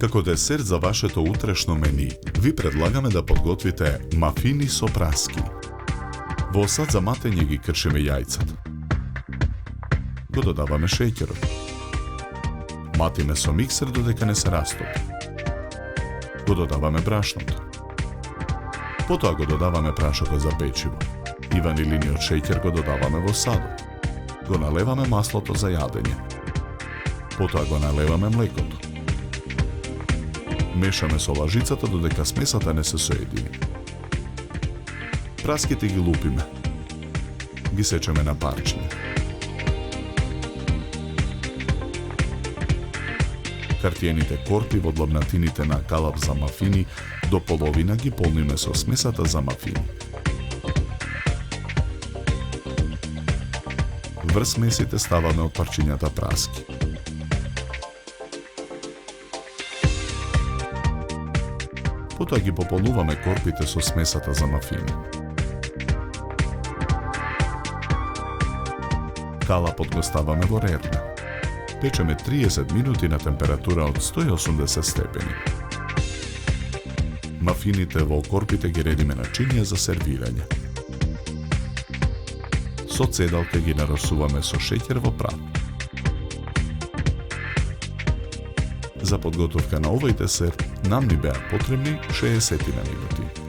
Како десерт за вашето утрешно мени, ви предлагаме да подготвите мафини со праски. Во осад за матење ги кршиме јајцата. Го додаваме шеќерот. Матиме со миксер додека не се растопи. Го додаваме брашното. Потоа го додаваме прашокот за печиво. И ванилиниот шеќер го додаваме во садот. Го налеваме маслото за јадење. Потоа го налеваме млекото. Мешаме со лажицата додека смесата не се соедини. Праските ги лупиме. Ги сечеме на парчиња. Картиените корпи во длабнатините на калап за мафини до половина ги полниме со смесата за мафини. Врз смесите ставаме од парчињата праски. Потоа ги пополнуваме корпите со смесата за мафини. Калапот го ставаме во рерна. Печеме 30 минути на температура од 180 степени. Мафините во корпите ги редиме на чинија за сервирање. Со цедалка ги нарасуваме со шеќер во прав. За подготовка на овој десерт нам ни беа потребни 60 минути.